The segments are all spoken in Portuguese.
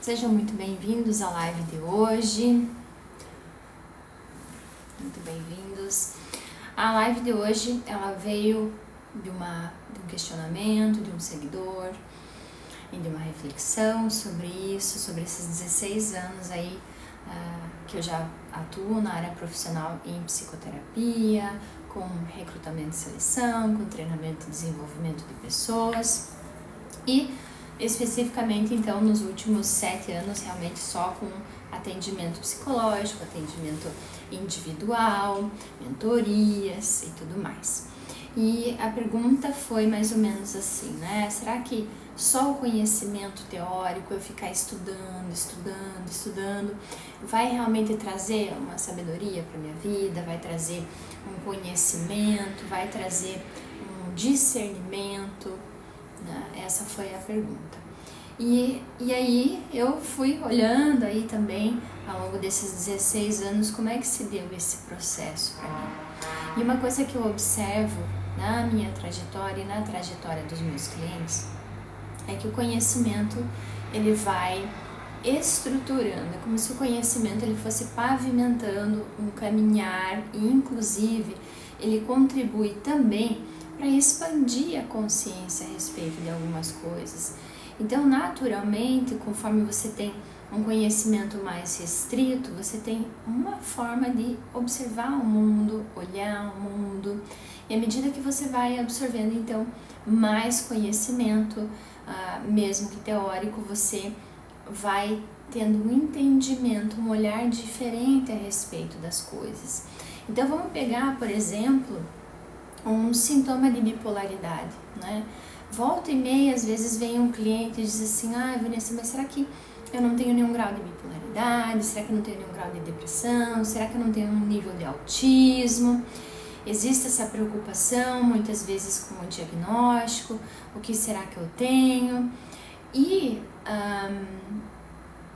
Sejam muito bem-vindos à live de hoje. Muito bem-vindos. A live de hoje, ela veio de um questionamento de um seguidor e de uma reflexão sobre isso, sobre esses 16 anos aí que eu já atuo na área profissional em psicoterapia, com recrutamento e seleção, com treinamento e desenvolvimento de pessoas e especificamente, então, nos últimos 7 anos, realmente só com atendimento psicológico, atendimento individual, mentorias e tudo mais. E a pergunta foi mais ou menos assim, né? Será que só o conhecimento teórico, eu ficar estudando, vai realmente trazer uma sabedoria para minha vida, vai trazer um conhecimento, vai trazer um discernimento? Essa foi a pergunta. E aí eu fui olhando aí também ao longo desses 16 anos como é que se deu esse processo para mim. E uma coisa que eu observo na minha trajetória e na trajetória dos meus clientes é que o conhecimento ele vai estruturando, é como se o conhecimento ele fosse pavimentando um caminhar e inclusive ele contribui também para expandir a consciência a respeito de algumas coisas. Então, naturalmente, conforme você tem um conhecimento mais restrito, você tem uma forma de observar o mundo, olhar o mundo, e à medida que você vai absorvendo, então, mais conhecimento, mesmo que teórico, você vai tendo um entendimento, um olhar diferente a respeito das coisas. Então, vamos pegar, por exemplo, um sintoma de bipolaridade, né? Volta e meia, às vezes vem um cliente e diz assim, Vanessa, mas será que eu não tenho nenhum grau de bipolaridade? Será que eu não tenho nenhum grau de depressão? Será que eu não tenho um nível de autismo? Existe essa preocupação, muitas vezes com o diagnóstico, o que será que eu tenho? E,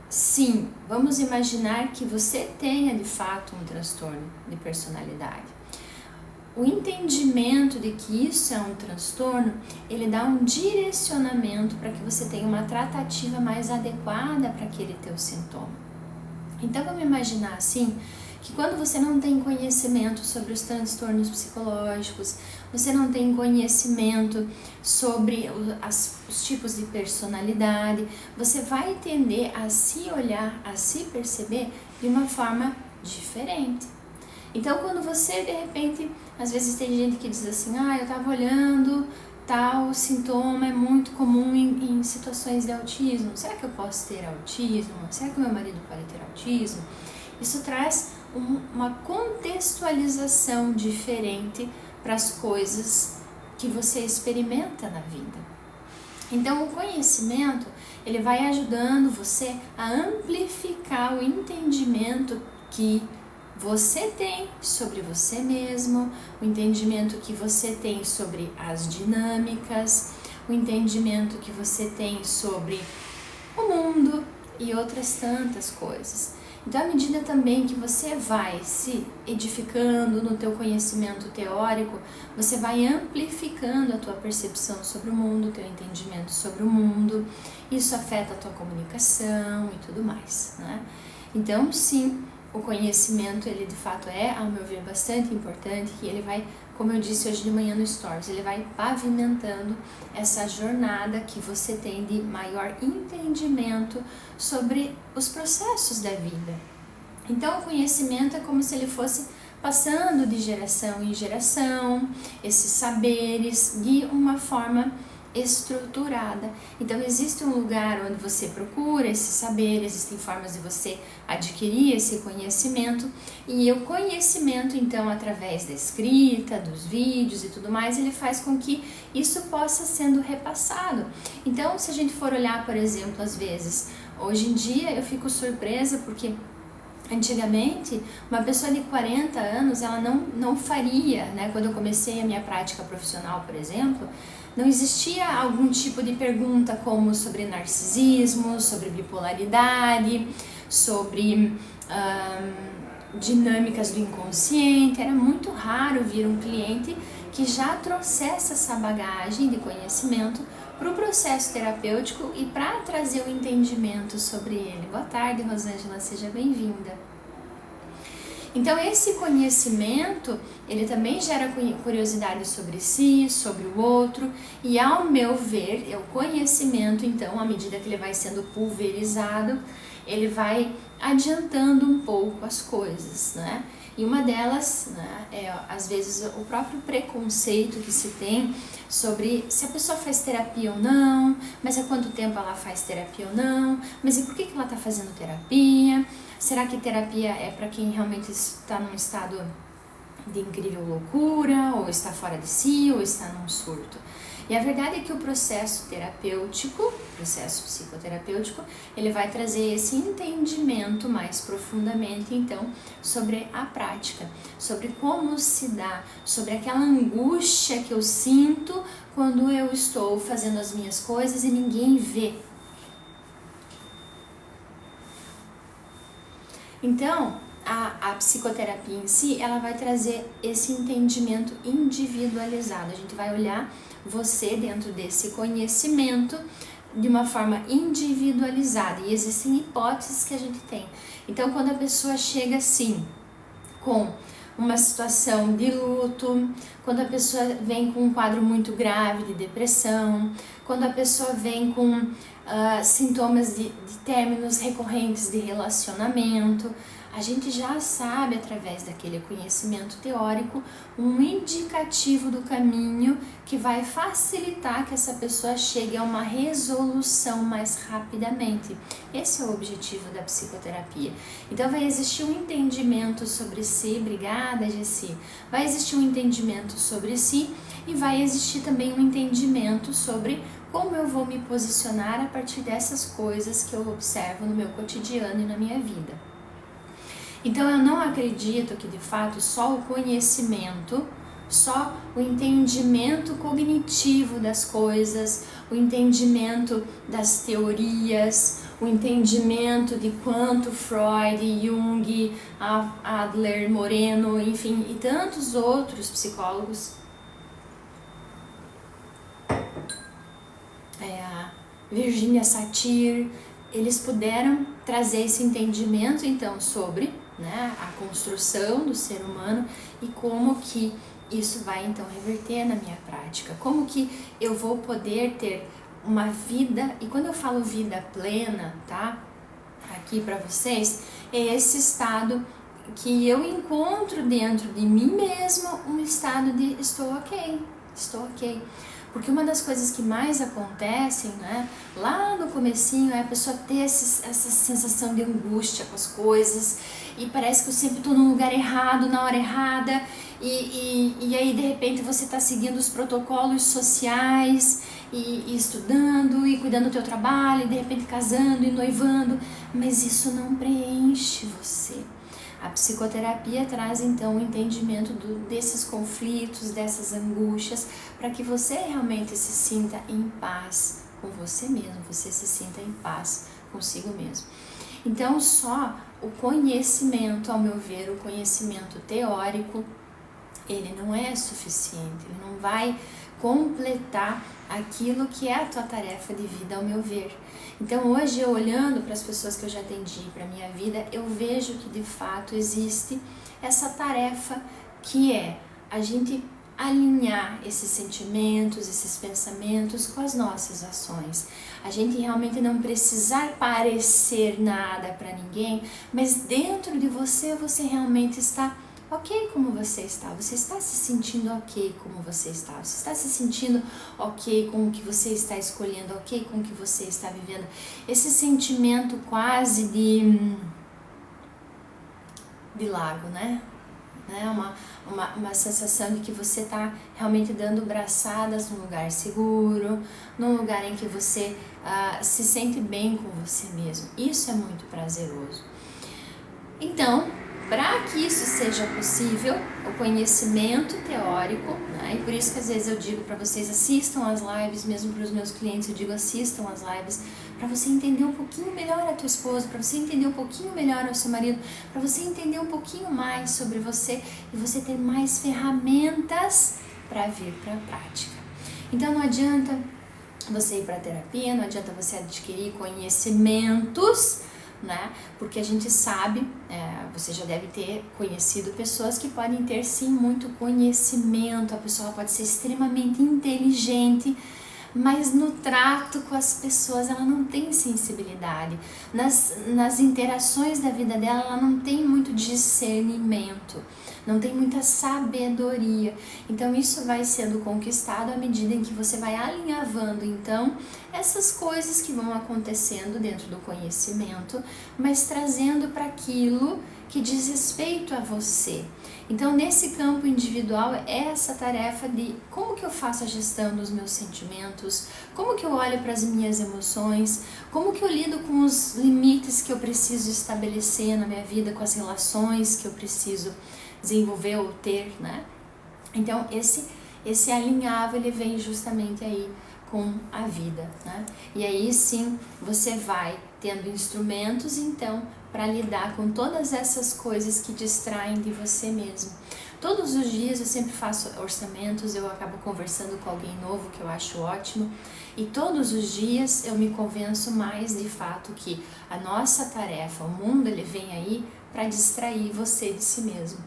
sim, vamos imaginar que você tenha de fato um transtorno de personalidade. O entendimento de que isso é um transtorno, ele dá um direcionamento para que você tenha uma tratativa mais adequada para aquele teu sintoma. Então vamos imaginar assim, que quando você não tem conhecimento sobre os transtornos psicológicos, você não tem conhecimento sobre os tipos de personalidade, você vai tender a se olhar, a se perceber de uma forma diferente. Então, quando você, de repente, às vezes tem gente que diz assim, eu tava olhando, tal sintoma é muito comum em situações de autismo. Será que eu posso ter autismo? Será que meu marido pode ter autismo? Isso traz uma contextualização diferente para as coisas que você experimenta na vida. Então, o conhecimento, ele vai ajudando você a amplificar o entendimento que você tem sobre você mesmo, o entendimento que você tem sobre as dinâmicas, o entendimento que você tem sobre o mundo e outras tantas coisas. Então, à medida também que você vai se edificando no teu conhecimento teórico, você vai amplificando a tua percepção sobre o mundo, o teu entendimento sobre o mundo, isso afeta a tua comunicação e tudo mais, né? Então, sim, o conhecimento, ele de fato é, ao meu ver, bastante importante e ele vai, como eu disse hoje de manhã no Stories, ele vai pavimentando essa jornada que você tem de maior entendimento sobre os processos da vida. Então, o conhecimento é como se ele fosse passando de geração em geração, esses saberes de uma forma estruturada. Então, existe um lugar onde você procura esse saber, existem formas de você adquirir esse conhecimento, e o conhecimento, então, através da escrita, dos vídeos e tudo mais, ele faz com que isso possa sendo repassado. Então, se a gente for olhar, por exemplo, às vezes, hoje em dia eu fico surpresa porque antigamente, uma pessoa de 40 anos, ela não faria, né? Quando eu comecei a minha prática profissional, por exemplo, não existia algum tipo de pergunta como sobre narcisismo, sobre bipolaridade, sobre dinâmicas do inconsciente. Era muito raro vir um cliente que já trouxesse essa bagagem de conhecimento para o processo terapêutico e para trazer o entendimento sobre ele. Boa tarde, Rosângela, seja bem-vinda. Então esse conhecimento, ele também gera curiosidade sobre si, sobre o outro, e ao meu ver, o conhecimento, então, à medida que ele vai sendo pulverizado, ele vai adiantando um pouco as coisas, né? E uma delas, né, é às vezes o próprio preconceito que se tem sobre se a pessoa faz terapia ou não, mas há quanto tempo ela faz terapia ou não, mas e por que ela está fazendo terapia? Será que terapia é para quem realmente está num estado de incrível loucura, ou está fora de si, ou está num surto? E a verdade é que o processo terapêutico, processo psicoterapêutico, ele vai trazer esse entendimento mais profundamente, então, sobre a prática, sobre como se dá, sobre aquela angústia que eu sinto quando eu estou fazendo as minhas coisas e ninguém vê. Então, a psicoterapia em si, ela vai trazer esse entendimento individualizado. A gente vai olhar você dentro desse conhecimento de uma forma individualizada, e existem hipóteses que a gente tem. Então, quando a pessoa chega assim, com uma situação de luto, quando a pessoa vem com um quadro muito grave de depressão, quando a pessoa vem com sintomas de términos recorrentes de relacionamento, a gente já sabe, através daquele conhecimento teórico, um indicativo do caminho que vai facilitar que essa pessoa chegue a uma resolução mais rapidamente. Esse é o objetivo da psicoterapia. Então vai existir um entendimento sobre si, obrigada, Jessi, vai existir um entendimento sobre si e vai existir também um entendimento sobre como eu vou me posicionar a partir dessas coisas que eu observo no meu cotidiano e na minha vida. Então eu não acredito que de fato só o conhecimento, só o entendimento cognitivo das coisas, o entendimento das teorias, o entendimento de quanto Freud, Jung, Adler, Moreno, enfim, e tantos outros psicólogos, a Virginia Satir, eles puderam trazer esse entendimento então sobre, né, a construção do ser humano e como que isso vai então reverter na minha prática, como que eu vou poder ter uma vida, e quando eu falo vida plena, tá, aqui para vocês, é esse estado que eu encontro dentro de mim mesmo, um estado de estou ok. Porque uma das coisas que mais acontecem, né, lá no comecinho, é a pessoa ter essa sensação de angústia com as coisas, e parece que eu sempre estou num lugar errado, na hora errada, e aí de repente você está seguindo os protocolos sociais, e estudando, e cuidando do teu trabalho, e de repente casando e noivando, mas isso não preenche você. A psicoterapia traz então o entendimento desses conflitos, dessas angústias, para que você realmente se sinta em paz com você mesmo, você se sinta em paz consigo mesmo. Então só o conhecimento, ao meu ver, o conhecimento teórico, ele não é suficiente, ele não vai completar aquilo que é a tua tarefa de vida, ao meu ver. Então hoje, eu olhando para as pessoas que eu já atendi, para a minha vida, eu vejo que de fato existe essa tarefa que é a gente alinhar esses sentimentos, esses pensamentos com as nossas ações. A gente realmente não precisar parecer nada para ninguém, mas dentro de você, você realmente está ok como você está se sentindo ok como você está se sentindo ok com o que você está escolhendo, ok com o que você está vivendo. Esse sentimento quase de lago, né? Uma sensação de que você está realmente dando braçadas num lugar seguro, num lugar em que você se sente bem com você mesmo. Isso é muito prazeroso. Então, para que isso seja possível, o conhecimento teórico, né? E por isso que às vezes eu digo para vocês, assistam as lives, mesmo para os meus clientes eu digo, assistam as lives, para você entender um pouquinho melhor a tua esposa, para você entender um pouquinho melhor o seu marido, para você entender um pouquinho mais sobre você e você ter mais ferramentas para vir para a prática. Então não adianta você ir para terapia, não adianta você adquirir conhecimentos, né? Porque a gente sabe, você já deve ter conhecido pessoas que podem ter sim muito conhecimento, a pessoa pode ser extremamente inteligente, mas no trato com as pessoas ela não tem sensibilidade, nas interações da vida dela ela não tem muito discernimento, não tem muita sabedoria. Então isso vai sendo conquistado à medida em que você vai alinhavando então essas coisas que vão acontecendo dentro do conhecimento, mas trazendo para aquilo que diz respeito a você. Então nesse campo individual é essa tarefa de como que eu faço a gestão dos meus sentimentos, como que eu olho para as minhas emoções, como que eu lido com os limites que eu preciso estabelecer na minha vida, com as relações que eu preciso desenvolver ou ter, né? Então esse alinhável ele vem justamente aí com a vida, né? E aí sim você vai tendo instrumentos então para lidar com todas essas coisas que distraem de você mesmo. Todos os dias eu sempre faço orçamentos, eu acabo conversando com alguém novo que eu acho ótimo, e todos os dias eu me convenço mais de fato que a nossa tarefa, o mundo ele vem aí para distrair você de si mesmo.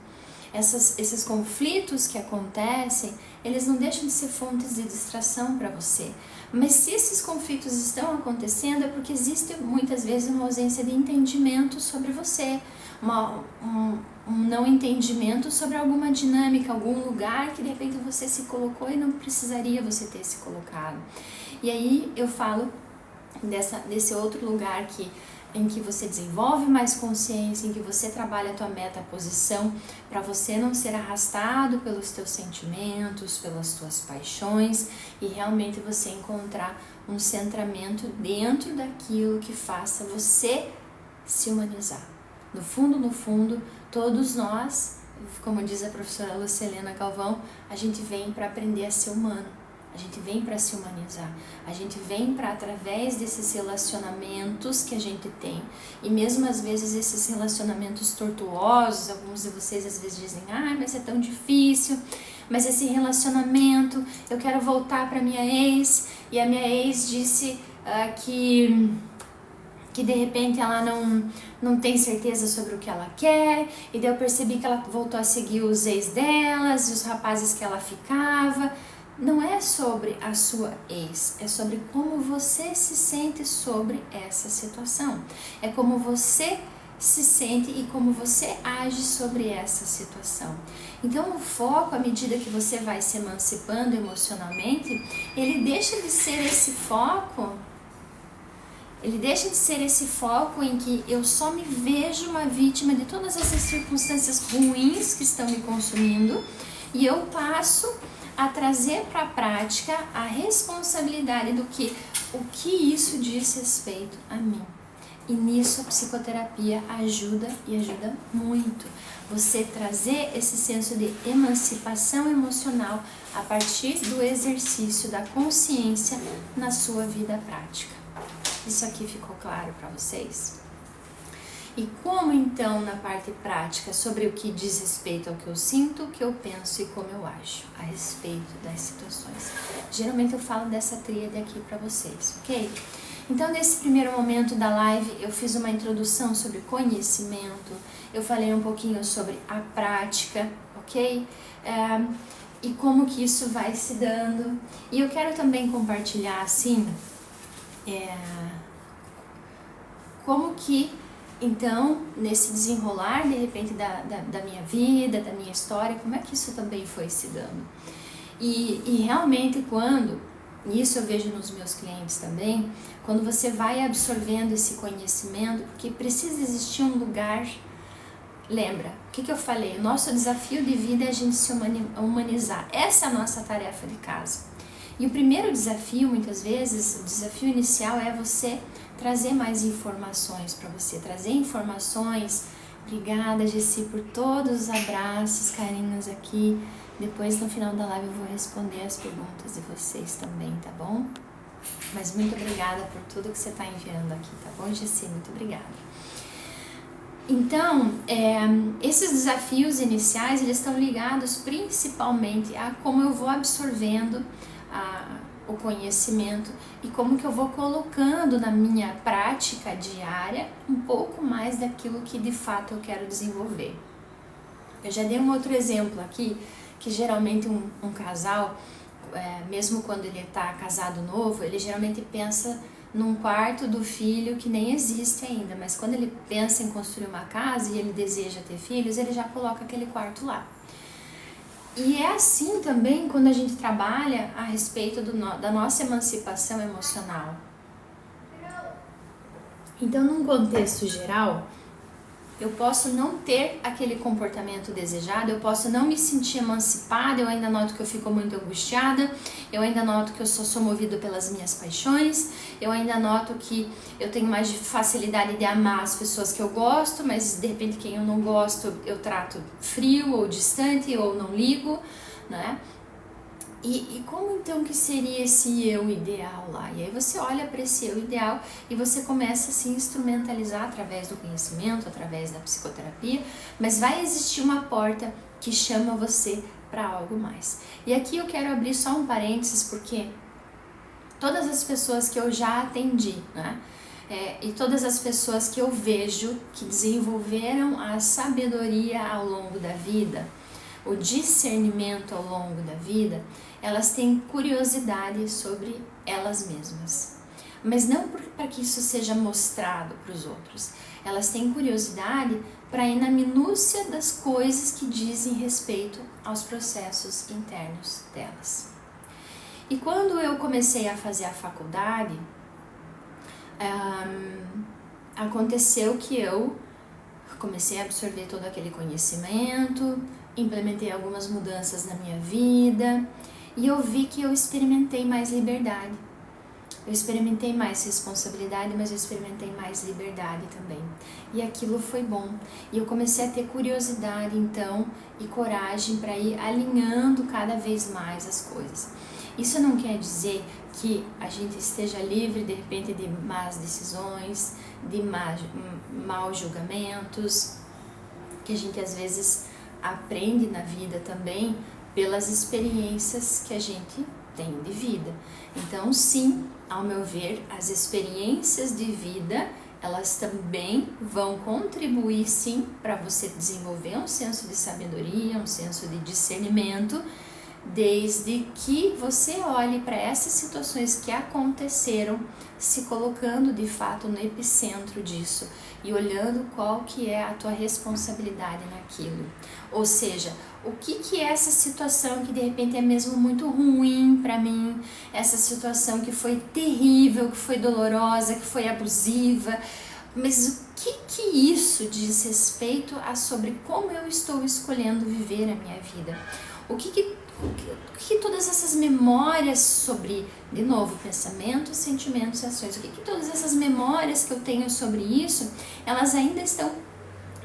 Esses conflitos que acontecem, eles não deixam de ser fontes de distração para você. Mas se esses conflitos estão acontecendo é porque existe muitas vezes uma ausência de entendimento sobre você, um não entendimento sobre alguma dinâmica, algum lugar que de repente você se colocou e não precisaria você ter se colocado. E aí eu falo desse outro lugar em que você desenvolve mais consciência, em que você trabalha a tua meta, a posição, para você não ser arrastado pelos teus sentimentos, pelas tuas paixões, e realmente você encontrar um centramento dentro daquilo que faça você se humanizar. No fundo, todos nós, como diz a professora Lucilena Galvão, a gente vem para aprender a ser humano. A gente vem para se humanizar, a gente vem para através desses relacionamentos que a gente tem, e mesmo às vezes esses relacionamentos tortuosos, alguns de vocês às vezes dizem, mas é tão difícil, mas esse relacionamento, eu quero voltar para minha ex, e a minha ex disse que de repente ela não tem certeza sobre o que ela quer, e daí eu percebi que ela voltou a seguir os ex delas, e os rapazes que ela ficava. Não é sobre a sua ex, é sobre como você se sente sobre essa situação. É como você se sente e como você age sobre essa situação. Então o foco, à medida que você vai se emancipando emocionalmente, ele deixa de ser esse foco, em que eu só me vejo uma vítima de todas essas circunstâncias ruins que estão me consumindo, e eu passo a trazer para a prática a responsabilidade o que isso diz respeito a mim. E nisso a psicoterapia ajuda e ajuda muito. Você trazer esse senso de emancipação emocional a partir do exercício da consciência na sua vida prática. Isso aqui ficou claro para vocês? E como então na parte prática sobre o que diz respeito ao que eu sinto, o que eu penso e como eu ajo a respeito das situações. Geralmente eu falo dessa tríade aqui para vocês, ok? Então nesse primeiro momento da live eu fiz uma introdução sobre conhecimento, eu falei um pouquinho sobre a prática, ok? E como que isso vai se dando. E eu quero também compartilhar assim, como que então, nesse desenrolar, de repente, da minha vida, da minha história, como é que isso também foi se dando? E realmente, isso eu vejo nos meus clientes também, quando você vai absorvendo esse conhecimento, porque precisa existir um lugar. Lembra, o que eu falei? O nosso desafio de vida é a gente se humanizar. Essa é a nossa tarefa de casa. E o primeiro desafio, muitas vezes, o desafio inicial é você trazer mais informações para você, trazer informações. Obrigada, Gessi, por todos os abraços, carinhos aqui. Depois, no final da live, eu vou responder as perguntas de vocês também, tá bom? Mas muito obrigada por tudo que você está enviando aqui, tá bom, Gessi? Muito obrigada. Então, esses desafios iniciais, eles estão ligados principalmente a como eu vou absorvendo o conhecimento e como que eu vou colocando na minha prática diária um pouco mais daquilo que de fato eu quero desenvolver. Eu já dei um outro exemplo aqui, que geralmente um casal, mesmo quando ele está casado novo, ele geralmente pensa num quarto do filho que nem existe ainda, mas quando ele pensa em construir uma casa e ele deseja ter filhos, ele já coloca aquele quarto lá. E é assim também quando a gente trabalha a respeito da nossa emancipação emocional. Então, num contexto geral, eu posso não ter aquele comportamento desejado, eu posso não me sentir emancipada, eu ainda noto que eu fico muito angustiada, eu ainda noto que eu sou movido pelas minhas paixões, eu ainda noto que eu tenho mais facilidade de amar as pessoas que eu gosto, mas de repente quem eu não gosto eu trato frio ou distante ou não ligo, né? E como então que seria esse eu ideal lá? E aí você olha para esse eu ideal e você começa a se instrumentalizar através do conhecimento, através da psicoterapia, mas vai existir uma porta que chama você para algo mais. E aqui eu quero abrir só um parênteses, porque todas as pessoas que eu já atendi, né? E todas as pessoas que eu vejo que desenvolveram a sabedoria ao longo da vida, o discernimento ao longo da vida, elas têm curiosidade sobre elas mesmas. Mas não para que isso seja mostrado para os outros. Elas têm curiosidade para ir na minúcia das coisas que dizem respeito aos processos internos delas. E quando eu comecei a fazer a faculdade, aconteceu que eu comecei a absorver todo aquele conhecimento, implementei algumas mudanças na minha vida e eu vi que eu experimentei mais liberdade. Eu experimentei mais responsabilidade, mas eu experimentei mais liberdade também. E aquilo foi bom. E eu comecei a ter curiosidade, então, e coragem para ir alinhando cada vez mais as coisas. Isso não quer dizer que a gente esteja livre, de repente, de más decisões, de maus julgamentos, que a gente, às vezes, aprende na vida também pelas experiências que a gente tem de vida. Então, sim, ao meu ver, as experiências de vida, elas também vão contribuir, sim, para você desenvolver um senso de sabedoria, um senso de discernimento, desde que você olhe para essas situações que aconteceram, se colocando de fato no epicentro disso e olhando qual que é a tua responsabilidade naquilo. Ou seja, o que é essa situação que de repente é mesmo muito ruim para mim, essa situação que foi terrível, que foi dolorosa, que foi abusiva, mas o que isso diz respeito a sobre como eu estou escolhendo viver a minha vida? O que todas essas memórias sobre, de novo, pensamentos, sentimentos e ações, o que todas essas memórias que eu tenho sobre isso, elas ainda estão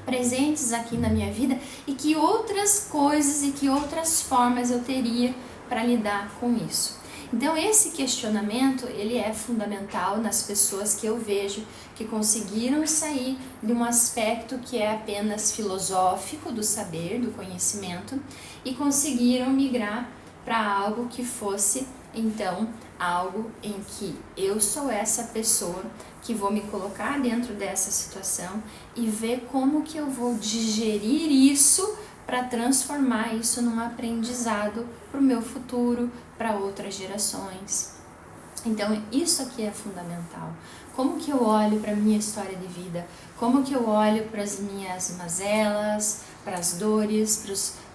presentes aqui na minha vida e que outras coisas e que outras formas eu teria para lidar com isso. Então esse questionamento, ele é fundamental nas pessoas que eu vejo que conseguiram sair de um aspecto que é apenas filosófico do saber, do conhecimento, e conseguiram migrar para algo que fosse, então, algo em que eu sou essa pessoa que vou me colocar dentro dessa situação e ver como que eu vou digerir isso para transformar isso num aprendizado para o meu futuro, para outras gerações. Então, isso aqui é fundamental. Como que eu olho para a minha história de vida? Como que eu olho para as minhas mazelas, para as dores,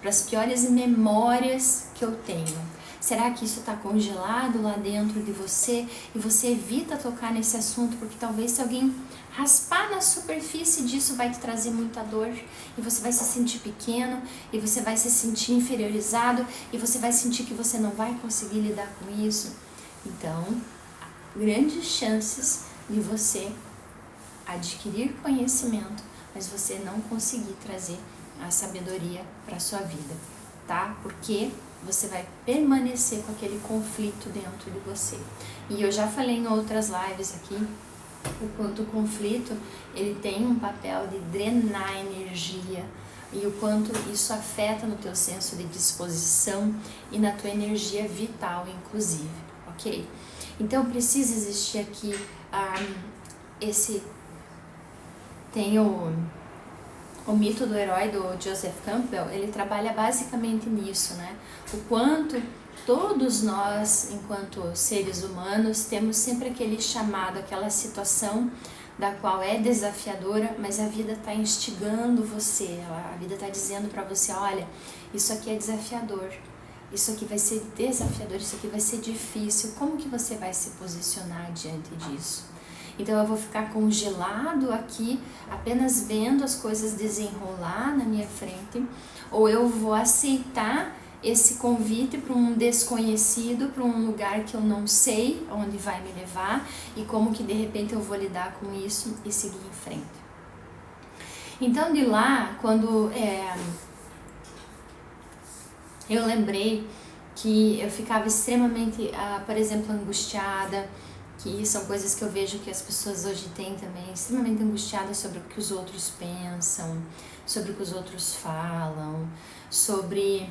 para as piores memórias que eu tenho? Será que isso está congelado lá dentro de você e você evita tocar nesse assunto porque talvez se alguém raspar na superfície disso vai te trazer muita dor e você vai se sentir pequeno e você vai se sentir inferiorizado e você vai sentir que você não vai conseguir lidar com isso? Então, grandes chances de você adquirir conhecimento, mas você não conseguir trazer a sabedoria para a sua vida, tá? Porque você vai permanecer com aquele conflito dentro de você. E eu já falei em outras lives aqui o quanto o conflito ele tem um papel de drenar energia e o quanto isso afeta no teu senso de disposição e na tua energia vital, inclusive, ok? Então precisa existir aqui tem o mito do herói do Joseph Campbell, ele trabalha basicamente nisso, né? O quanto todos nós, enquanto seres humanos, temos sempre aquele chamado, aquela situação da qual é desafiadora, mas a vida está instigando você, a vida está dizendo para você, olha, isso aqui é desafiador, isso aqui vai ser desafiador, isso aqui vai ser difícil, como que você vai se posicionar diante disso? Então eu vou ficar congelado aqui, apenas vendo as coisas desenrolar na minha frente, ou eu vou aceitar esse convite para um desconhecido, para um lugar que eu não sei onde vai me levar e como que de repente eu vou lidar com isso e seguir em frente. Então de lá, quando eu lembrei que eu ficava extremamente, por exemplo, angustiada, que são coisas que eu vejo que as pessoas hoje têm também, extremamente angustiadas sobre o que os outros pensam, sobre o que os outros falam, sobre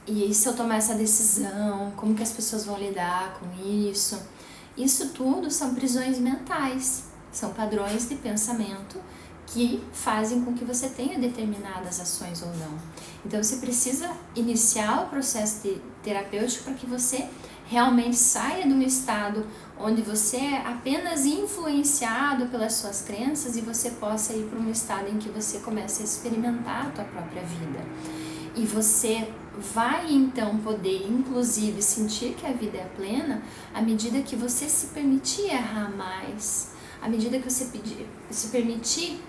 e se eu tomar essa decisão, como que as pessoas vão lidar com isso. Isso tudo são prisões mentais, são padrões de pensamento que fazem com que você tenha determinadas ações ou não. Então você precisa iniciar o processo terapêutico para que você realmente saia de um estado onde você é apenas influenciado pelas suas crenças e você possa ir para um estado em que você começa a experimentar a tua própria vida. E você vai então poder, inclusive, sentir que a vida é plena à medida que você se permitir errar mais, à medida que você se permitir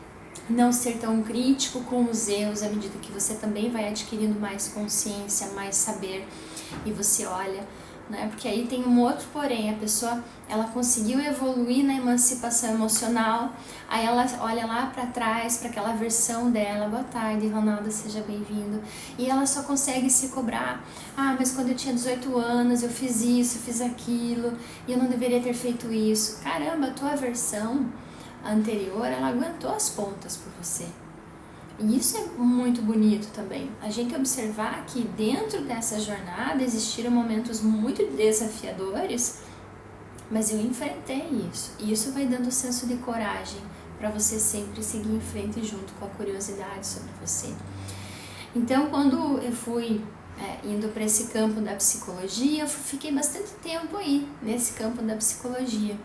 não ser tão crítico com os erros, à medida que você também vai adquirindo mais consciência, mais saber, e você olha, né? Porque aí tem um outro porém, a pessoa, ela conseguiu evoluir na emancipação emocional, aí ela olha lá para trás, para aquela versão dela, boa tarde, Ronaldo, seja bem-vindo, e ela só consegue se cobrar, mas quando eu tinha 18 anos, eu fiz isso, fiz aquilo, e eu não deveria ter feito isso. Caramba, a tua versão anterior, ela aguentou as pontas por você. E isso é muito bonito também, a gente observar que dentro dessa jornada existiram momentos muito desafiadores, mas eu enfrentei isso, e isso vai dando senso de coragem para você sempre seguir em frente junto com a curiosidade sobre você. Então, quando eu fui indo para esse campo da psicologia, eu fiquei bastante tempo aí, nesse campo da psicologia.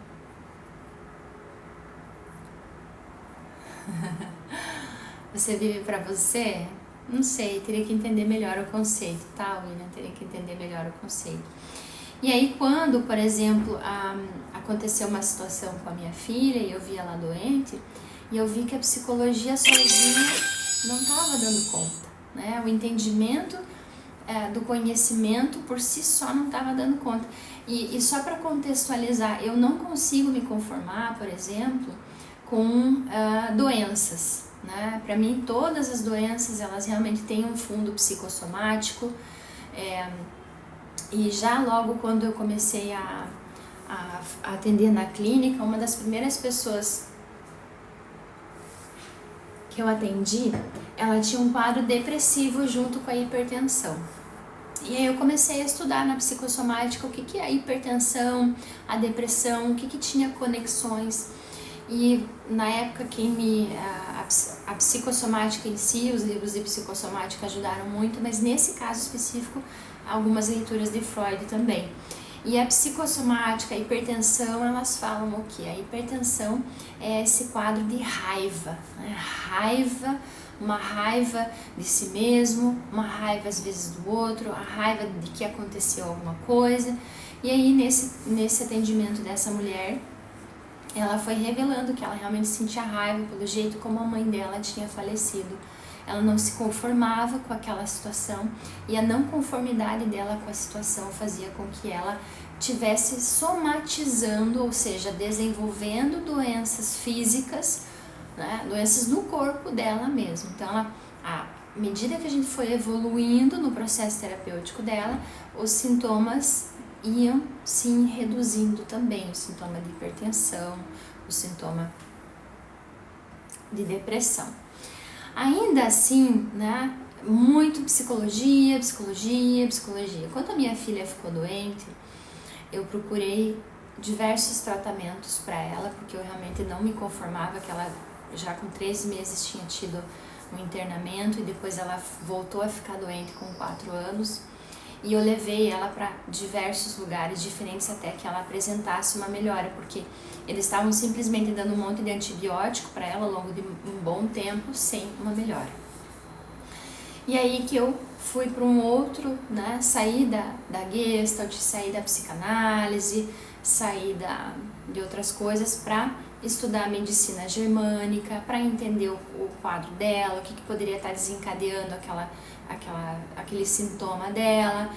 Você vive para você? Não sei, teria que entender melhor o conceito, tá, William? Teria que entender melhor o conceito. E aí, quando, por exemplo, aconteceu uma situação com a minha filha e eu vi ela doente, e eu vi que a psicologia sozinha não estava dando conta, né? O entendimento do conhecimento por si só não estava dando conta. E só para contextualizar, eu não consigo me conformar, por exemplo, com doenças, né? Para mim, todas as doenças, elas realmente têm um fundo psicossomático, e já logo quando eu comecei a atender na clínica, uma das primeiras pessoas que eu atendi, ela tinha um quadro depressivo junto com a hipertensão. E aí eu comecei a estudar na psicossomática o que é a hipertensão, a depressão, o que tinha conexões. E na época a psicossomática em si, os livros de psicossomática ajudaram muito, mas nesse caso específico, algumas leituras de Freud também. E a psicossomática, a hipertensão, elas falam o quê? A hipertensão é esse quadro de raiva, né? Uma raiva de si mesmo, uma raiva às vezes do outro, a raiva de que aconteceu alguma coisa. E aí nesse atendimento dessa mulher, ela foi revelando que ela realmente sentia raiva pelo jeito como a mãe dela tinha falecido. Ela não se conformava com aquela situação e a não conformidade dela com a situação fazia com que ela tivesse somatizando, ou seja, desenvolvendo doenças físicas, né, doenças no corpo dela mesmo. Então, à medida que a gente foi evoluindo no processo terapêutico dela, os sintomas iam sim reduzindo também, o sintoma de hipertensão, o sintoma de depressão. Ainda assim, né, muito psicologia, psicologia, psicologia. Quando a minha filha ficou doente, eu procurei diversos tratamentos para ela, porque eu realmente não me conformava que ela já com 13 meses tinha tido um internamento e depois ela voltou a ficar doente com 4 anos. E eu levei ela para diversos lugares diferentes até que ela apresentasse uma melhora, porque eles estavam simplesmente dando um monte de antibiótico para ela ao longo de um bom tempo sem uma melhora. E aí que eu fui para um outro, né, saí da Gestalt, saí da psicanálise, saí de outras coisas para estudar a medicina germânica, para entender o quadro dela, o que poderia estar desencadeando aquele sintoma dela.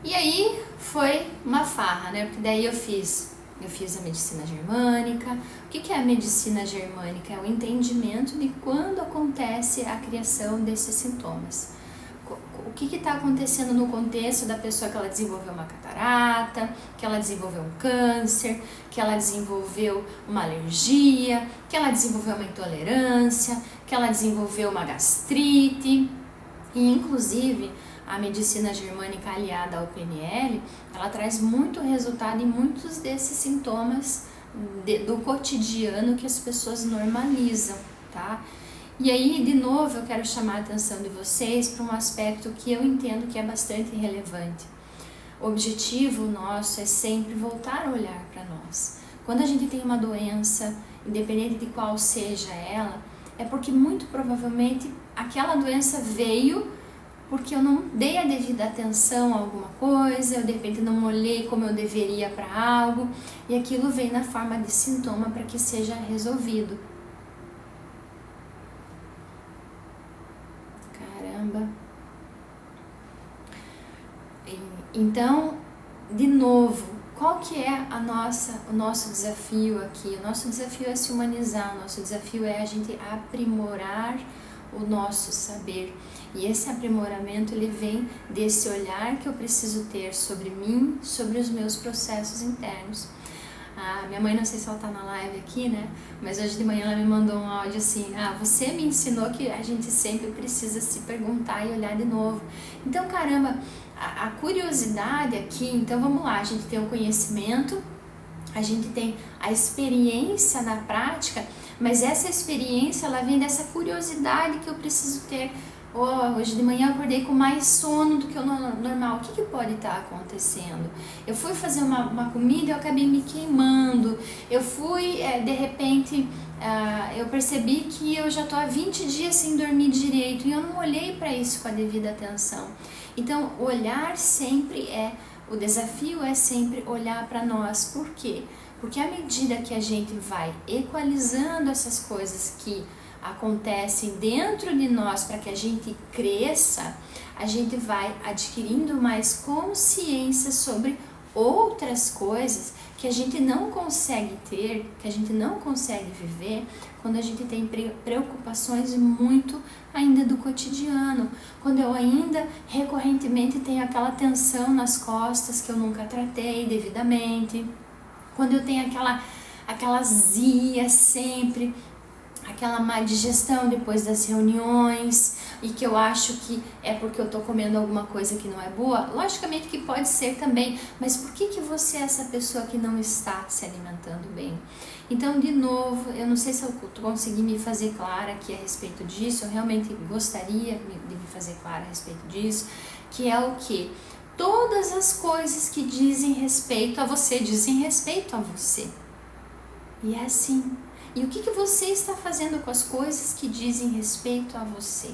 E aí foi uma farra, né? Porque daí eu fiz a medicina germânica. O que é a medicina germânica? É o entendimento de quando acontece a criação desses sintomas. O que está acontecendo no contexto da pessoa que ela desenvolveu uma catarata, que ela desenvolveu um câncer, que ela desenvolveu uma alergia, que ela desenvolveu uma intolerância, que ela desenvolveu uma gastrite. E inclusive a medicina germânica aliada ao PNL, ela traz muito resultado em muitos desses sintomas do cotidiano que as pessoas normalizam, tá? E aí, de novo, eu quero chamar a atenção de vocês para um aspecto que eu entendo que é bastante relevante. O objetivo nosso é sempre voltar a olhar para nós. Quando a gente tem uma doença, independente de qual seja ela, é porque muito provavelmente aquela doença veio porque eu não dei a devida atenção a alguma coisa, eu de repente não olhei como eu deveria para algo, e aquilo vem na forma de sintoma para que seja resolvido. Caramba! Então, de novo, qual que é o nosso desafio aqui? O nosso desafio é se humanizar, o nosso desafio é a gente aprimorar o nosso saber. E esse aprimoramento, ele vem desse olhar que eu preciso ter sobre mim, sobre os meus processos internos. Minha mãe, não sei se ela tá na live aqui, né? Mas hoje de manhã ela me mandou um áudio assim: você me ensinou que a gente sempre precisa se perguntar e olhar de novo. Então, caramba, a curiosidade aqui, então vamos lá, a gente tem o conhecimento, a gente tem a experiência na prática, mas essa experiência, ela vem dessa curiosidade que eu preciso ter. Hoje de manhã eu acordei com mais sono do que o normal. O que pode estar acontecendo? Eu fui fazer uma comida e eu acabei me queimando. Eu fui, de repente, eu percebi que eu já estou há 20 dias sem dormir direito e eu não olhei para isso com a devida atenção. Então, olhar sempre o desafio é sempre olhar para nós. Por quê? Porque à medida que a gente vai equalizando essas coisas que acontecem dentro de nós para que a gente cresça, a gente vai adquirindo mais consciência sobre outras coisas que a gente não consegue ter, que a gente não consegue viver quando a gente tem preocupações muito ainda do cotidiano, quando eu ainda recorrentemente tenho aquela tensão nas costas que eu nunca tratei devidamente, quando eu tenho aquela azia sempre, aquela má digestão depois das reuniões e que eu acho que é porque eu tô comendo alguma coisa que não é boa. Logicamente que pode ser também, mas por que você é essa pessoa que não está se alimentando bem? Então, de novo, eu não sei se eu consegui me fazer clara aqui a respeito disso, eu realmente gostaria de me fazer clara a respeito disso, que é o que? Todas as coisas que dizem respeito a você, dizem respeito a você. E é assim. E o que você está fazendo com as coisas que dizem respeito a você?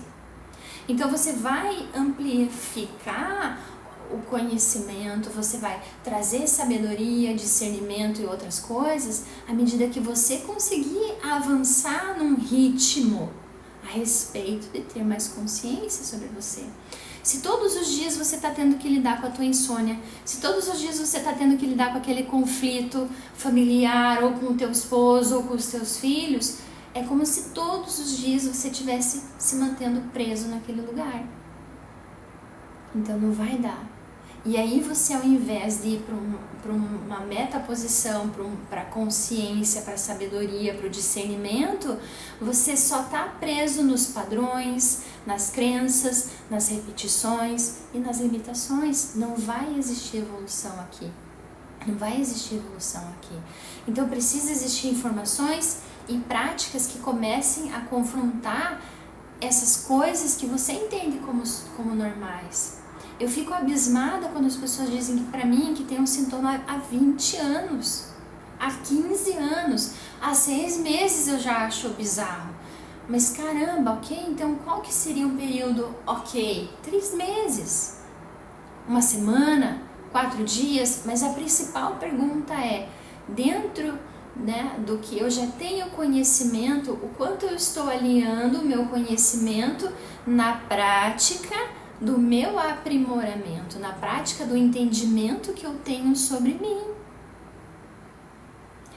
Então você vai amplificar o conhecimento, você vai trazer sabedoria, discernimento e outras coisas à medida que você conseguir avançar num ritmo a respeito de ter mais consciência sobre você. Se todos os dias você está tendo que lidar com a tua insônia, se todos os dias você está tendo que lidar com aquele conflito familiar, ou com o teu esposo, ou com os teus filhos, é como se todos os dias você estivesse se mantendo preso naquele lugar. Então não vai dar. E aí você, ao invés de ir para uma metaposição, para a consciência, para a sabedoria, para o discernimento, você só está preso nos padrões, nas crenças, nas repetições e nas limitações. Não vai existir evolução aqui. Não vai existir evolução aqui. Então precisa existir informações e práticas que comecem a confrontar essas coisas que você entende como normais. Eu fico abismada quando as pessoas dizem para mim que tem um sintoma há 20 anos, há 15 anos, há 6 meses eu já acho bizarro. Mas caramba, ok? Então qual que seria um período ok? 3 meses, uma semana, 4 dias, mas a principal pergunta é, dentro do que eu já tenho conhecimento, o quanto eu estou alinhando o meu conhecimento na prática do meu aprimoramento, na prática do entendimento que eu tenho sobre mim.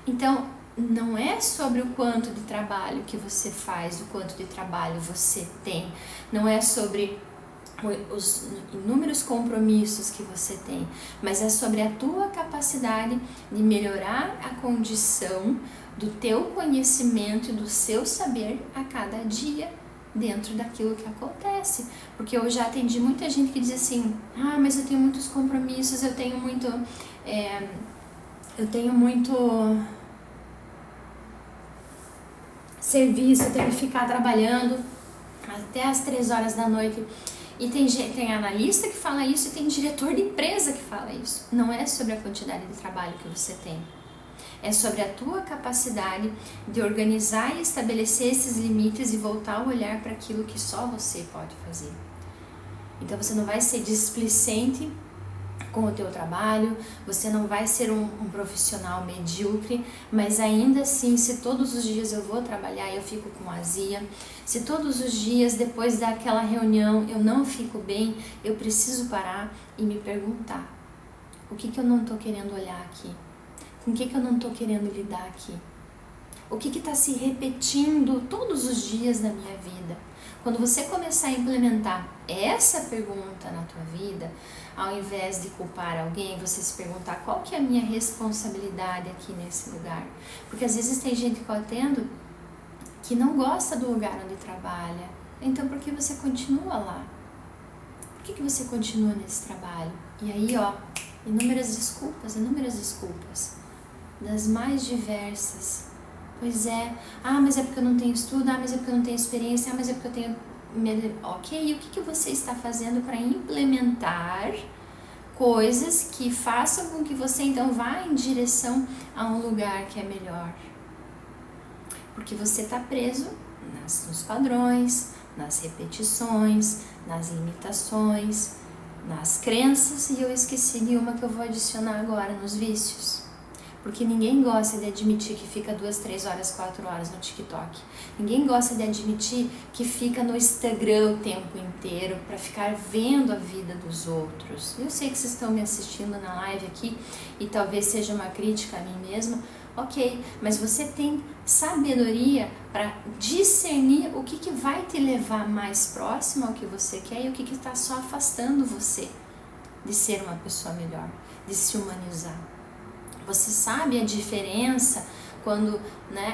Então, não é sobre o quanto de trabalho que você faz, o quanto de trabalho você tem, não é sobre os inúmeros compromissos que você tem, mas é sobre a tua capacidade de melhorar a condição do teu conhecimento e do seu saber a cada dia dentro daquilo que acontece. Porque eu já atendi muita gente que diz assim, mas eu tenho muitos compromissos, eu tenho muito serviço, eu tenho que ficar trabalhando até as 3 horas da noite. E tem analista que fala isso e tem diretor de empresa que fala isso. Não é sobre a quantidade de trabalho que você tem. É sobre a tua capacidade de organizar e estabelecer esses limites e voltar a olhar para aquilo que só você pode fazer. Então você não vai ser displicente com o teu trabalho, você não vai ser um profissional medíocre, mas ainda assim, se todos os dias eu vou trabalhar e eu fico com azia, se todos os dias depois daquela reunião eu não fico bem, eu preciso parar e me perguntar, o que eu não estou querendo olhar aqui? Com o que eu não estou querendo lidar aqui? O que está se repetindo todos os dias na minha vida? Quando você começar a implementar essa pergunta na tua vida, ao invés de culpar alguém, você se perguntar qual que é a minha responsabilidade aqui nesse lugar. Porque às vezes tem gente que eu atendo que não gosta do lugar onde trabalha. Então por que você continua lá? Por que você continua nesse trabalho? E aí, inúmeras desculpas, das mais diversas. Pois é, mas é porque eu não tenho estudo, mas é porque eu não tenho experiência, mas é porque eu tenho medo. Ok, e o que você está fazendo para implementar coisas que façam com que você então vá em direção a um lugar que é melhor? Porque você está preso nos padrões, nas repetições, nas limitações, nas crenças, e eu esqueci de uma que eu vou adicionar agora, nos vícios. Porque ninguém gosta de admitir que fica 2, 3 horas, 4 horas no TikTok. Ninguém gosta de admitir que fica no Instagram o tempo inteiro para ficar vendo a vida dos outros. Eu sei que vocês estão me assistindo na live aqui e talvez seja uma crítica a mim mesma. Ok, mas você tem sabedoria para discernir o que vai te levar mais próximo ao que você quer e o que está só afastando você de ser uma pessoa melhor, de se humanizar. Você sabe a diferença quando,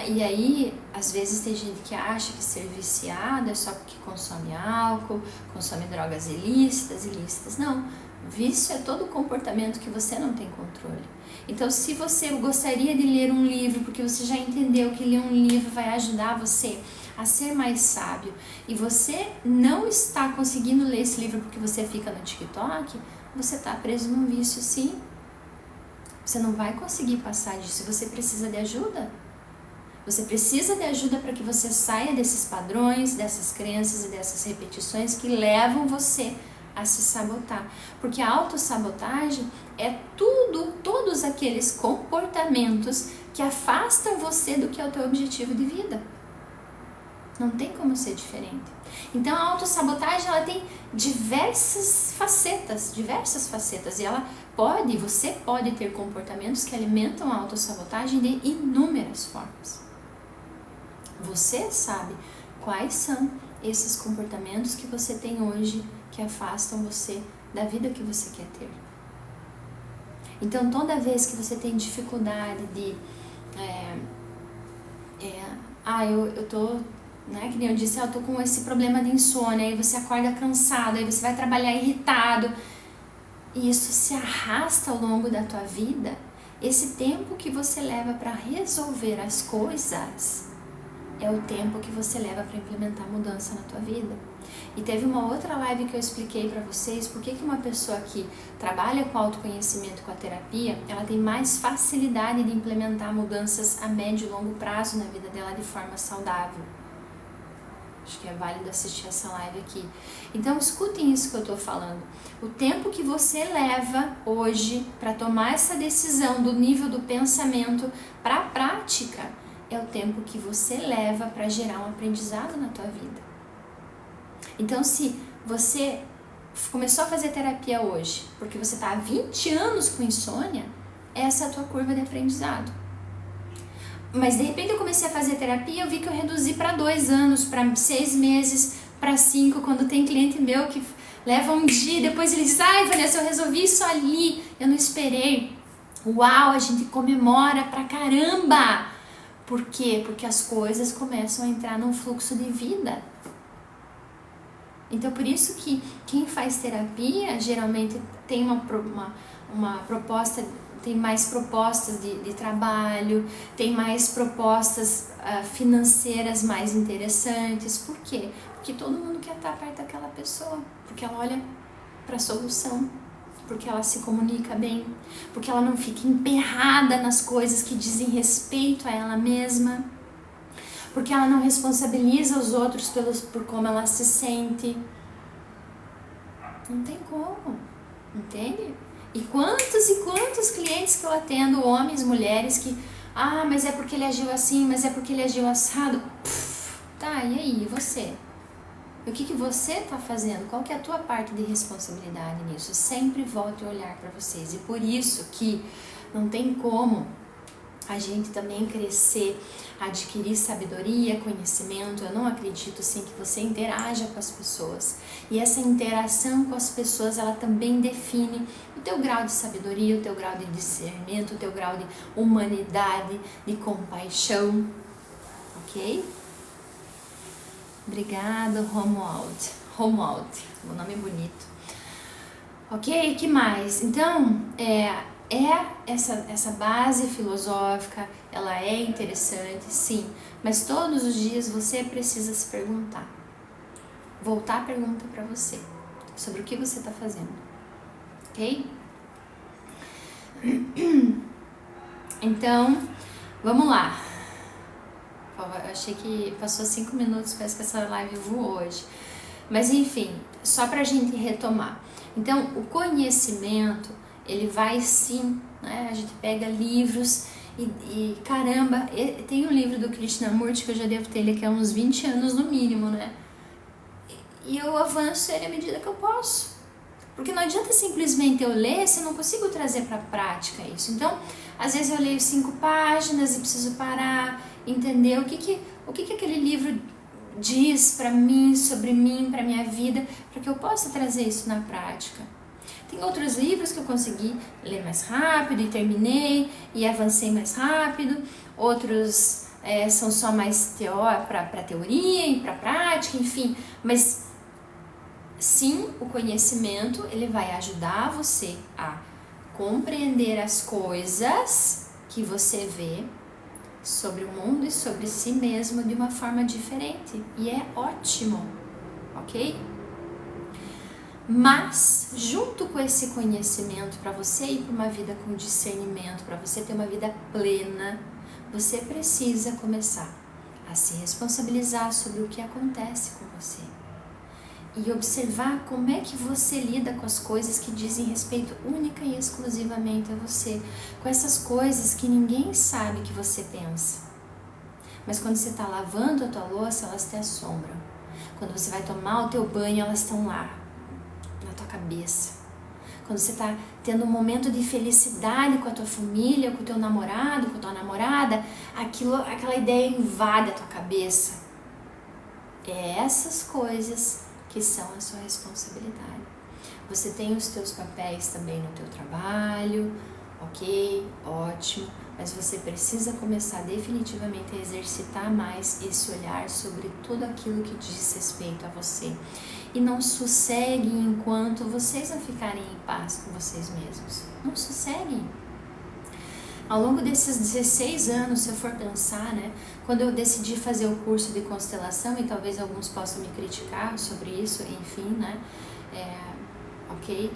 e aí às vezes tem gente que acha que ser viciado é só porque consome álcool, consome drogas ilícitas. Não, vício é todo comportamento que você não tem controle. Então, se você gostaria de ler um livro, porque você já entendeu que ler um livro vai ajudar você a ser mais sábio, e você não está conseguindo ler esse livro porque você fica no TikTok, você está preso num vício, sim. Você não vai conseguir passar disso, você precisa de ajuda. Você precisa de ajuda para que você saia desses padrões, dessas crenças e dessas repetições que levam você a se sabotar. Porque a autossabotagem é todos aqueles comportamentos que afastam você do que é o teu objetivo de vida. Não tem como ser diferente. Então a autossabotagem, ela tem diversas facetas, e você pode ter comportamentos que alimentam a autossabotagem de inúmeras formas. Você sabe quais são esses comportamentos que você tem hoje que afastam você da vida que você quer ter. Então toda vez que você tem dificuldade de eu tô, né, que nem eu disse, eu tô com esse problema de insônia, aí você acorda cansado, aí você vai trabalhar irritado, e isso se arrasta ao longo da tua vida. Esse tempo que você leva para resolver as coisas é o tempo que você leva para implementar mudança na tua vida. E teve uma outra live que eu expliquei para vocês por que uma pessoa que trabalha com autoconhecimento, com a terapia, ela tem mais facilidade de implementar mudanças a médio e longo prazo na vida dela de forma saudável. Acho que é válido assistir essa live aqui. Então escutem isso que eu estou falando. O tempo que você leva hoje para tomar essa decisão do nível do pensamento para a prática é o tempo que você leva para gerar um aprendizado na tua vida. Então, se você começou a fazer terapia hoje porque você está há 20 anos com insônia, essa é a tua curva de aprendizado. Mas de repente eu comecei a fazer terapia, eu vi que eu reduzi para 2 anos, para 6 meses, para 5, quando tem cliente meu que leva um dia, depois ele diz, ai Vanessa, eu resolvi isso ali, eu não esperei. Uau, a gente comemora pra caramba! Por quê? Porque as coisas começam a entrar num fluxo de vida. Então, por isso que quem faz terapia geralmente tem uma proposta, tem mais propostas de trabalho, tem mais propostas financeiras mais interessantes. Por quê? Porque todo mundo quer estar perto daquela pessoa, porque ela olha para a solução, porque ela se comunica bem, porque ela não fica emperrada nas coisas que dizem respeito a ela mesma, porque ela não responsabiliza os outros por como ela se sente. Não tem como, entende? E quantos clientes que eu atendo, homens, mulheres, que mas é porque ele agiu assim, mas é porque ele agiu assado. Tá, e aí, e você? E o que você está fazendo? Qual que é a tua parte de responsabilidade nisso? Eu sempre volto a olhar para vocês. E por isso que não tem como a gente também crescer, adquirir sabedoria, conhecimento. Eu não acredito sim que você interaja com as pessoas. E essa interação com as pessoas, ela também define o teu grau de sabedoria, o teu grau de discernimento, o teu grau de humanidade, de compaixão. Ok? Obrigada, Romuald. O nome é bonito. Ok? Que mais? Então, essa base filosófica, ela é interessante, sim, mas todos os dias você precisa se perguntar, voltar a pergunta para você, sobre o que você está fazendo, ok? Então, vamos lá. Eu achei que passou 5 minutos, parece que essa live voou hoje, mas enfim, só para a gente retomar. Então, o conhecimento, ele vai sim, né? A gente pega livros e caramba, tem um livro do Krishnamurti que eu já devo ter ele aqui há uns 20 anos no mínimo, né? E eu avanço ele à medida que eu posso. Porque não adianta simplesmente eu ler se eu não consigo trazer para a prática isso. Então, às vezes eu leio 5 páginas e preciso parar, entender o que aquele livro diz para mim, sobre mim, para minha vida, para que eu possa trazer isso na prática. Tem outros livros que eu consegui ler mais rápido e terminei e avancei mais rápido. Outros são só mais para teoria e para prática, enfim. Mas sim, o conhecimento ele vai ajudar você a compreender as coisas que você vê sobre o mundo e sobre si mesmo de uma forma diferente. E é ótimo, ok? Mas, junto com esse conhecimento, para você ir para uma vida com discernimento, para você ter uma vida plena, você precisa começar a se responsabilizar sobre o que acontece com você. E observar como é que você lida com as coisas que dizem respeito única e exclusivamente a você. Com essas coisas que ninguém sabe que você pensa. Mas quando você está lavando a tua louça, elas te assombram. Quando você vai tomar o teu banho, elas estão lá, na tua cabeça. Quando você está tendo um momento de felicidade com a tua família, com o teu namorado, com a tua namorada, aquela ideia invade a tua cabeça. É essas coisas que são a sua responsabilidade. Você tem os teus papéis também no teu trabalho, Ok, ótimo, mas você precisa começar definitivamente a exercitar mais esse olhar sobre tudo aquilo que diz respeito a você. E não sossegue enquanto vocês não ficarem em paz com vocês mesmos. Não sosseguem. Ao longo desses 16 anos, se eu for pensar, né, quando eu decidi fazer o curso de constelação, e talvez alguns possam me criticar sobre isso, enfim, né, ok?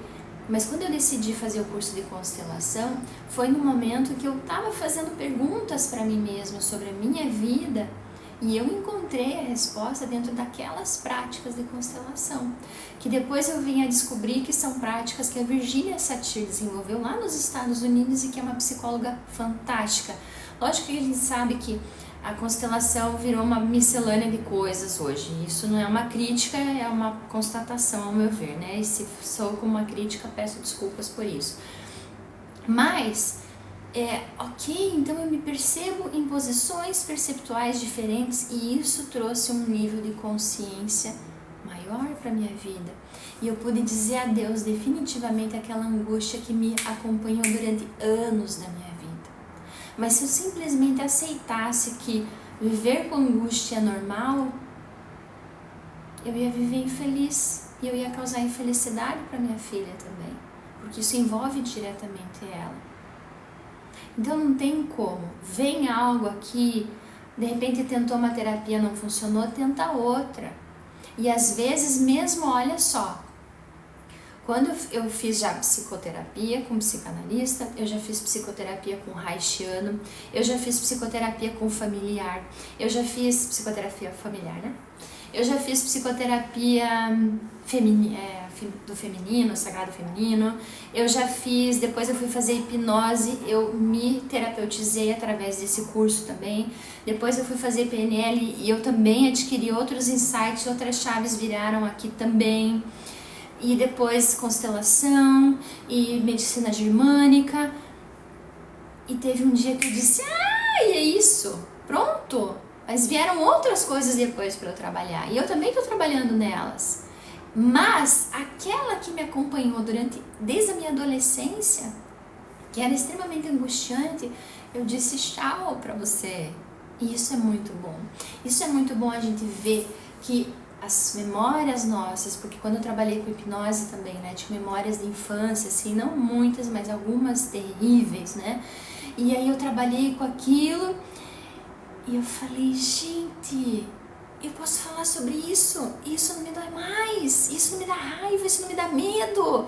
Mas quando eu decidi fazer o curso de constelação, foi no momento que eu estava fazendo perguntas para mim mesma sobre a minha vida e eu encontrei a resposta dentro daquelas práticas de constelação, que depois eu vim a descobrir que são práticas que a Virginia Satir desenvolveu lá nos Estados Unidos e que é uma psicóloga fantástica. Lógico que a gente sabe que a constelação virou uma miscelânea de coisas hoje. Isso não é uma crítica, é uma constatação, ao meu ver, né? E se sou com uma crítica, peço desculpas por isso. Mas, ok, então eu me percebo em posições perceptuais diferentes e isso trouxe um nível de consciência maior para minha vida. E eu pude dizer a Deus definitivamente aquela angústia que me acompanhou durante anos da minha vida. Mas se eu simplesmente aceitasse que viver com angústia é normal, eu ia viver infeliz e eu ia causar infelicidade para minha filha também, porque isso envolve diretamente ela. Então não tem como, vem algo aqui, de repente tentou uma terapia, não funcionou, tenta outra. E às vezes mesmo, olha só, quando eu fiz já psicoterapia com psicanalista, eu já fiz psicoterapia com haitiano, eu já fiz psicoterapia com familiar, eu já fiz psicoterapia familiar, né? Eu já fiz psicoterapia do feminino, sagrado feminino, eu já fiz, depois eu fui fazer hipnose, eu me terapeutizei através desse curso também, depois eu fui fazer PNL e eu também adquiri outros insights, outras chaves viraram aqui também. E depois constelação e medicina germânica. E teve um dia que eu disse, e é isso, pronto. Mas vieram outras coisas depois para eu trabalhar. E eu também estou trabalhando nelas. Mas aquela que me acompanhou desde a minha adolescência, que era extremamente angustiante, eu disse tchau para você. E isso é muito bom. Isso é muito bom a gente ver que as memórias nossas, porque quando eu trabalhei com hipnose também, né, tinha memórias de infância, assim, não muitas, mas algumas terríveis, né, e aí eu trabalhei com aquilo e eu falei, gente, eu posso falar sobre isso, isso não me dói mais, isso não me dá raiva, isso não me dá medo.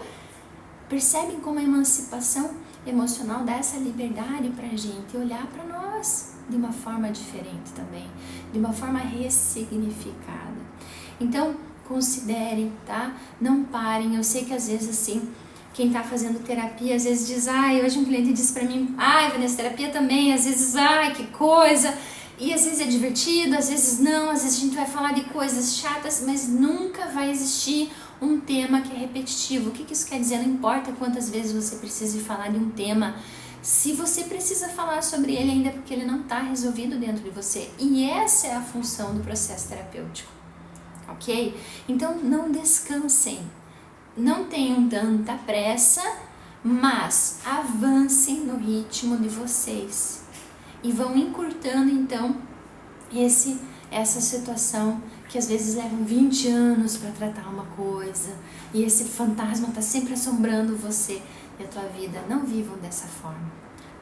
Percebem como a emancipação emocional dá essa liberdade pra gente olhar pra nós de uma forma diferente também, de uma forma ressignificada. Então, considerem, tá? Não parem. Eu sei que às vezes, assim, quem tá fazendo terapia, às vezes diz, hoje um cliente disse pra mim, Vanessa, terapia também, às vezes, que coisa. E às vezes é divertido, às vezes não, às vezes a gente vai falar de coisas chatas, mas nunca vai existir um tema que é repetitivo. O que isso quer dizer? Não importa quantas vezes você precise falar de um tema, se você precisa falar sobre ele ainda porque ele não está resolvido dentro de você. E essa é a função do processo terapêutico, ok? Então não descansem, não tenham tanta pressa, mas avancem no ritmo de vocês e vão encurtando então essa situação que às vezes levam 20 anos para tratar uma coisa e esse fantasma está sempre assombrando você e a tua vida. Não vivam dessa forma,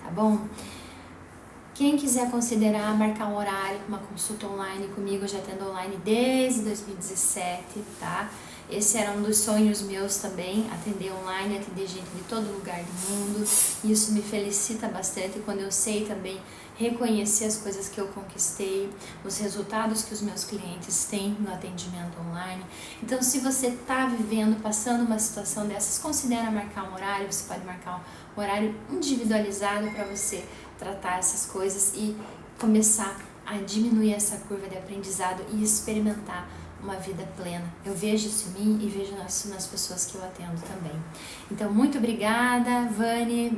tá bom? Quem quiser considerar marcar um horário, uma consulta online comigo, eu já atendo online desde 2017, tá? Esse era um dos sonhos meus também, atender online, atender gente de todo lugar do mundo. Isso me felicita bastante quando eu sei também reconhecer as coisas que eu conquistei, os resultados que os meus clientes têm no atendimento online. Então, se você está vivendo, passando uma situação dessas, considera marcar um horário. Você pode marcar um horário individualizado para você tratar essas coisas e começar a diminuir essa curva de aprendizado e experimentar uma vida plena. Eu vejo isso em mim e vejo isso nas pessoas que eu atendo também. Então, muito obrigada, Vani,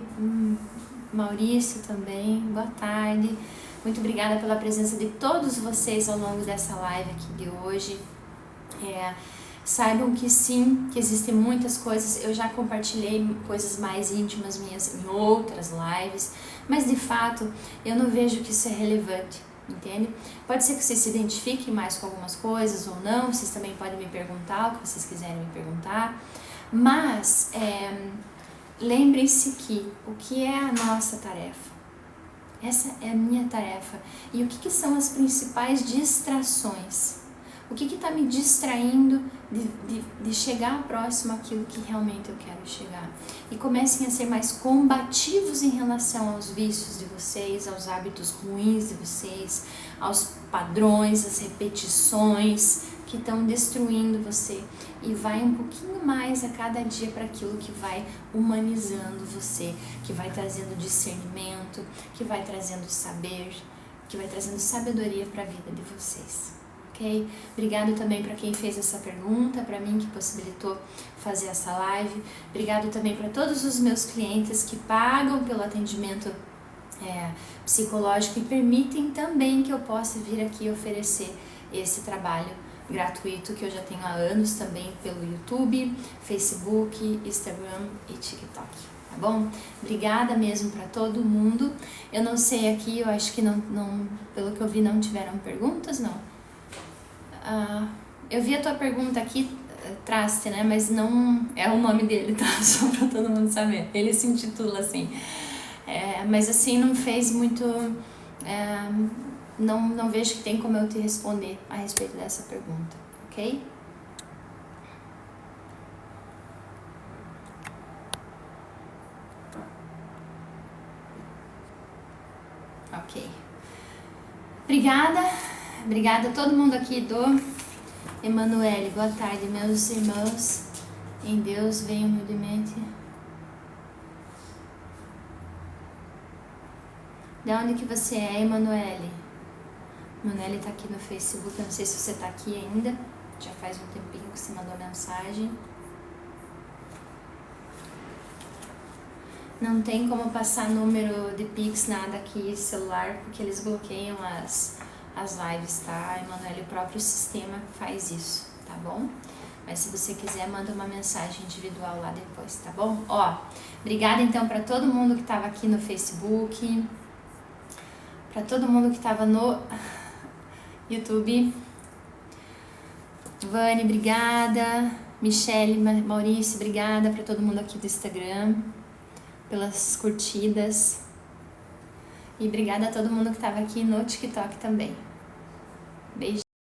Maurício também, boa tarde. Muito obrigada pela presença de todos vocês ao longo dessa live aqui de hoje. Saibam que sim, que existem muitas coisas, eu já compartilhei coisas mais íntimas minhas em outras lives, mas de fato eu não vejo que isso é relevante, entende? Pode ser que vocês se identifiquem mais com algumas coisas ou não, vocês também podem me perguntar o que vocês quiserem me perguntar, mas lembrem-se que o que é a nossa tarefa? Essa é a minha tarefa. E o que são as principais distrações? O que está me distraindo de chegar próximo àquilo que realmente eu quero chegar? E comecem a ser mais combativos em relação aos vícios de vocês, aos hábitos ruins de vocês, aos padrões, às repetições que estão destruindo você. E vai um pouquinho mais a cada dia para aquilo que vai humanizando você, que vai trazendo discernimento, que vai trazendo saber, que vai trazendo sabedoria para a vida de vocês. Ok? Obrigado também para quem fez essa pergunta, para mim que possibilitou fazer essa live. Obrigado também para todos os meus clientes que pagam pelo atendimento psicológico e permitem também que eu possa vir aqui oferecer esse trabalho gratuito que eu já tenho há anos também pelo YouTube, Facebook, Instagram e TikTok, tá bom? Obrigada mesmo para todo mundo. Eu não sei aqui, eu acho que não, pelo que eu vi não tiveram perguntas, não. Eu vi a tua pergunta aqui, Traste, né? Mas não é o nome dele, tá? Só pra todo mundo saber. Ele se intitula assim. Mas assim, não fez muito... Não vejo que tem como eu te responder a respeito dessa pergunta, ok? Ok. Obrigada a todo mundo aqui do Emanuele. Boa tarde, meus irmãos. Em Deus, venham humildemente. De onde que você é, Emanuele? Emanuele tá aqui no Facebook, eu não sei se você tá aqui ainda. Já faz um tempinho que você mandou mensagem. Não tem como passar número de Pix, nada aqui, celular, porque eles bloqueiam as lives, tá? Emanuele, o próprio sistema faz isso, tá bom? Mas se você quiser, manda uma mensagem individual lá depois, tá bom? Obrigada então para todo mundo que tava aqui no Facebook, para todo mundo que tava no YouTube. Vani, obrigada. Michele, Maurício, obrigada para todo mundo aqui do Instagram, pelas curtidas. E obrigada a todo mundo que estava aqui no TikTok também. Beijinho.